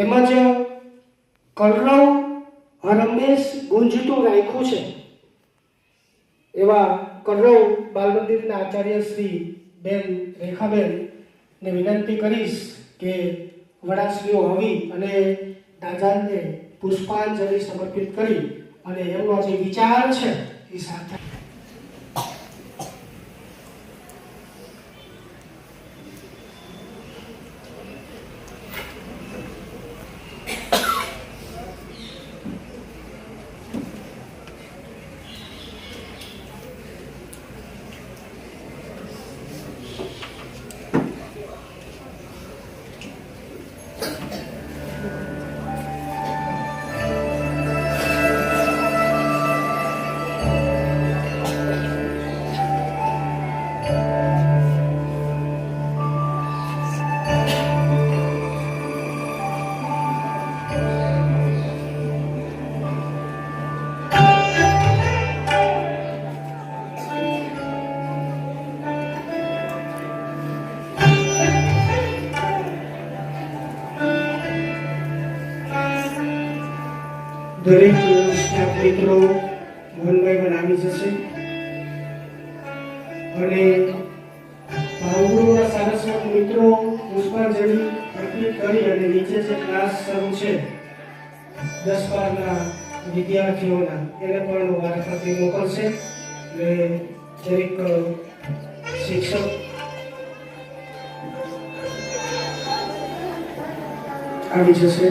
તેમજ કલરવ રમેશ ગુંજતું રાખ્યું છે એવા કલરવ બાલ મંદિરના આચાર્ય શ્રી બેન રેખાબેન ને વિનંતી કરીશ કે વડાશ્રીઓ આવી અને દાદાને પુષ્પાંજલિ સમર્પિત કરી અને એમનો જે વિચાર છે એ સાથે દરેક સ્ટાફ મિત્રો મોહનભાઈ પણ આવી જશે અને ભાવગુરુના સારસ્વત મિત્રો પુષ્પાંજલિ અર્પિત કરી અને નીચે જે ક્લાસ શરૂ છે 10-12ના વિદ્યાર્થીઓના એને પણ વારાફરતી મોકલશે અને દરેક શિક્ષક આવી જશે.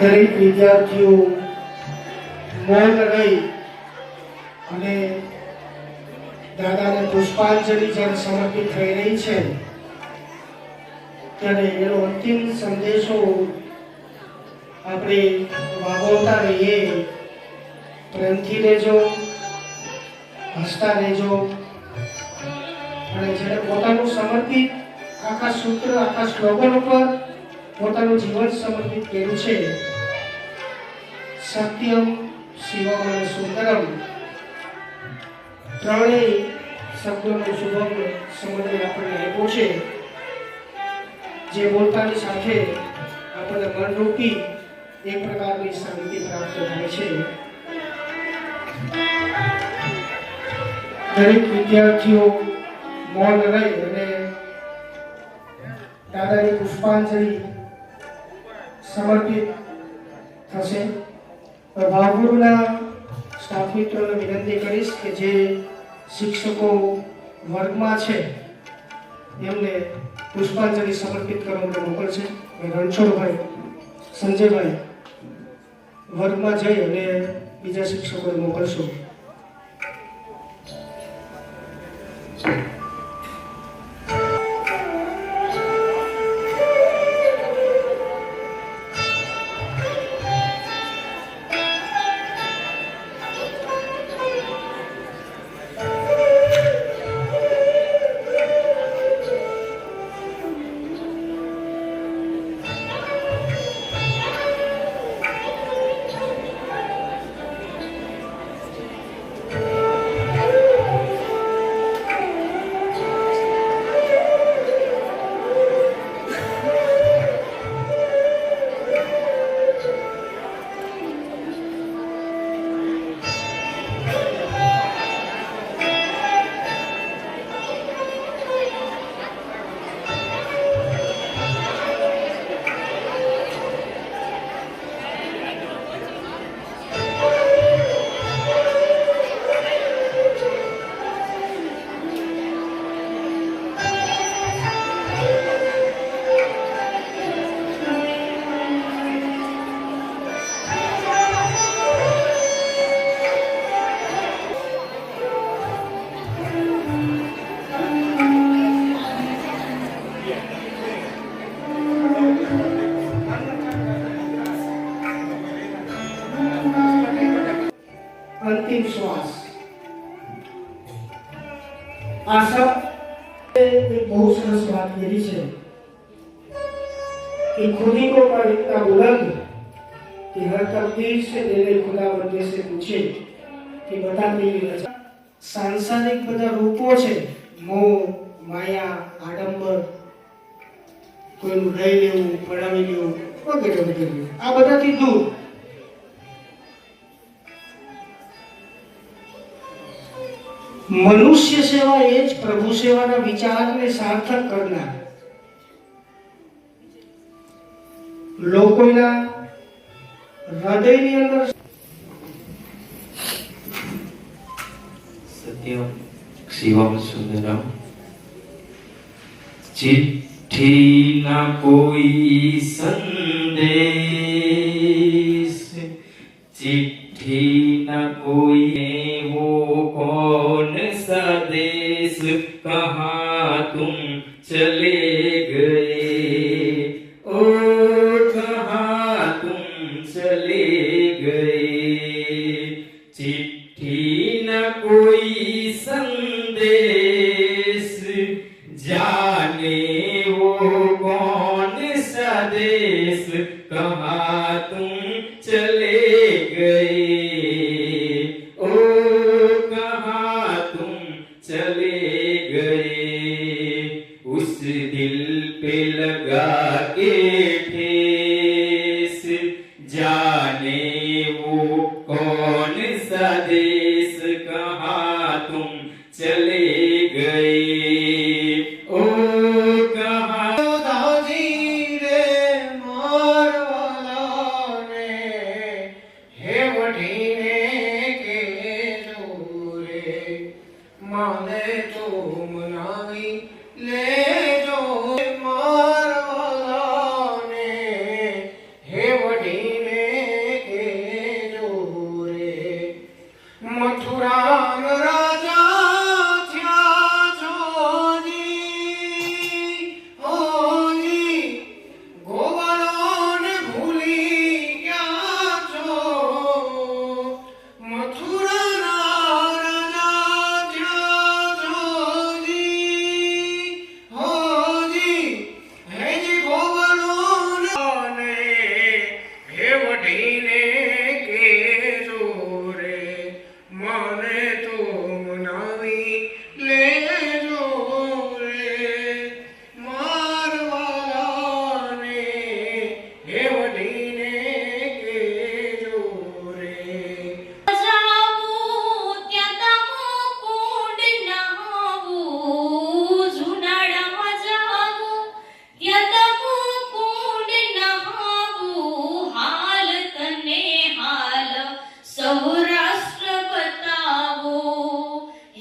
દરેક વિદ્યાર્થીઓ મૌન રહી અને દાદાને પુષ્પાંજલિ જ્યારે સમર્પિત થઈ રહી છે ત્યારે એનો અંતિમ સંદેશો આપણે વાગોળતા રહીએ. પ્રેમથી રહેજો, હસતા રહેજો અને જ્યારે પોતાનું સમર્પિત આખા સૂત્ર આખા સ્લોગન ઉપર પોતાનું જીવન સમર્પિત કર્યું છે, સત્યમ શિવમ અને સુંદરમ ત્રણેય શબ્દોનો શુભમ સમન્વય આપણને આપ્યો છે, જે બોલતાની સાથે આપણને મનરૂપી એક પ્રકારની શાંતિ પ્રાપ્ત થાય છે. દરેક વિદ્યાર્થીઓ મૌન રહી અને દાદાની પુષ્પાંજલિ સમર્પિત થશે. ભાવગુરુના સ્ટાફ મિત્રોને વિનંતી કરીશ કે જે શિક્ષકો વર્ગમાં છે એમને પુષ્પાંજલિ સમર્પિત કરવા મોકલશે. રણછોડભાઈ, સંજયભાઈ વર્ગમાં જઈ અને બીજા શિક્ષકોને મોકલશો. अंतिम श्वास। आ सब एक बहुत सरस बात कही है कि खुदी को पर इतना बुलंद कि हर तकदीर से पहले खुदा बंदे से पूछे कि बता मेरी रजा। सांसारिक બધા રૂપો છે, મોહ, માયા, આડંબર, કોઈનું લઈ લેવું, પડાવી લેવું વગેરે વગેરે, આ બધાથી દૂર મનુષ્ય સેવા એ જ પ્રભુ સેવાના વિચારને સાર્થક કરનાર, લોકોના હૃદયની અંદર सत्यम शिवम सुंदरम। चिट्ठी ना कोई संदेश, चिट्ठी ना कोई, वो कौन सा देश, कहाँ तुम चले गए, ओ कहाँ तुम चले गए। चिट्ठी न कोई संदेश, जाने वो कौन सा देश, कहाँ तुम चले गए, ओ कहाँ तुम चले गए। उस दिल पे लगा के ठेस, जाने वो कौन सा देश, कहाँ तुम चले गए, ओ कहाँ। દાજી રે મારવાલાને હેવઠીને કેજો રે, માને તો મનાવી લેજો મારવાલાને હેવઠીને કેજો રે। મથુરામ રાજા થયા જોજી, ઓજી ગોવાળોને ભૂલી ગયા છો। મથુરાના રાજા થયા જોજી, ઓજી હેજી ગોવાળોને હેવઠીને કેજો રે, મને તો મનાવી લેજો રે મારવાલાને હેવઠીને કેજો રે। જાવું ત્યાં તમો કુંડ નહાવું, જુનાળામાં જાવું ત્યાં તમો કુંડ નહાવું, હાલ તને હાલ સૌરાષ્ટ્ર બતાવો,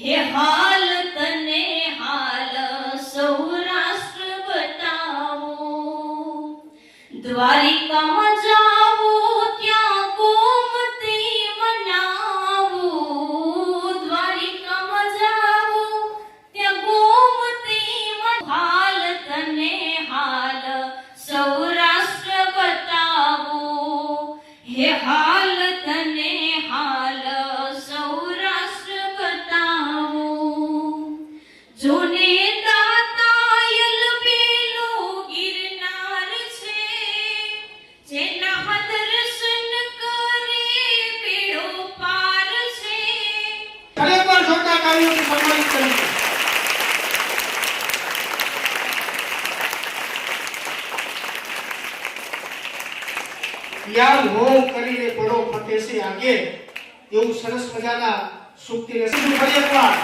હે હાલ તને હાલ સૌરાષ્ટ્ર બતાવો। દ્વારિકામાં જાવું ત્યાં ગોમતી મનાવું, દ્વારિકામાં જાવું ત્યાં ગોમતી હાલ તને હાલ સૌરાષ્ટ્ર બતાવો, હે હાલ તને હાલ સૌરાષ્ટ્ર બતાવો। જોને દાતાયલ પેલો ગિરનાર છે, જેના દર્શન કરે પેડો પાર છે। ખરેખર જોતા કાર્યોથી સન્માનિત કર્યું છે। યાર હોમ કરીને પડો ફતેસે આગે, એવું સરસ મજાના સુક્તિને સીધું ફરી એકવાર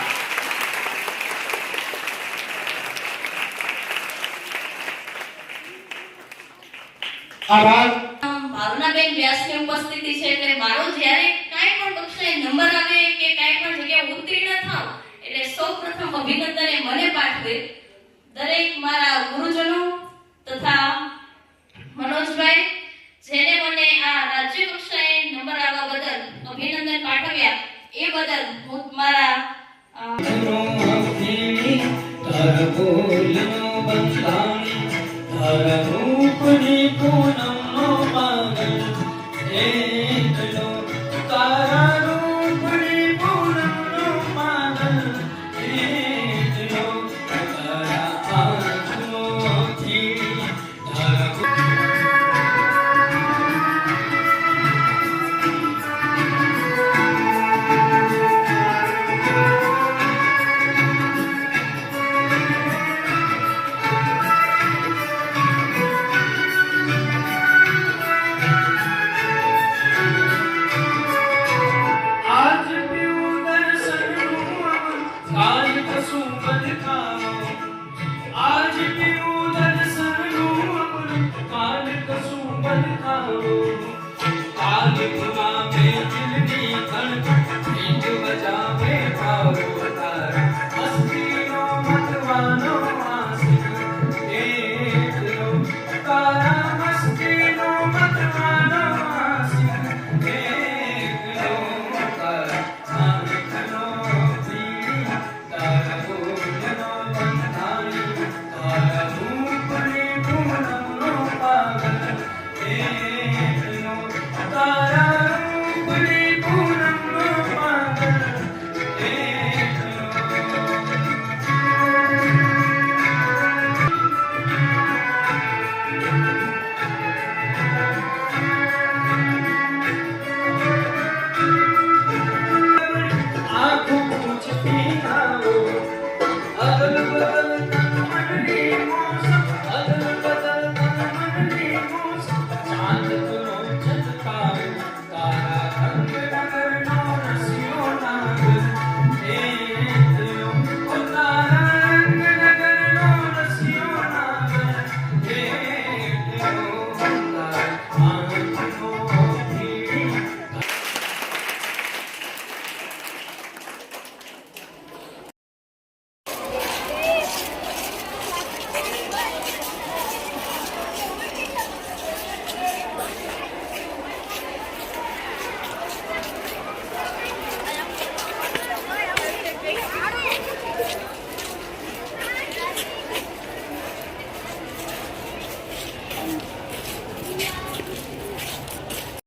આભાર। ભાવનાબેન વ્યાસની ઉપસ્થિતિ છે એટલે મારો જ્યારે કાંઈ પણ કક્ષાએ નંબર આવે કે કાંઈ પણ જગ્યાએ ઉત્તીર્ણ થાવ એટલે સૌપ્રથમ અભિનંદન એ મને પાઠવે। દરેક મારા ગુરુજનો તથા મનોજભાઈ જેને મને આ રાજ્ય કક્ષાએ નંબર આવવા બદલ અભિનંદન પાઠવ્યા, એ બદલ હું મારા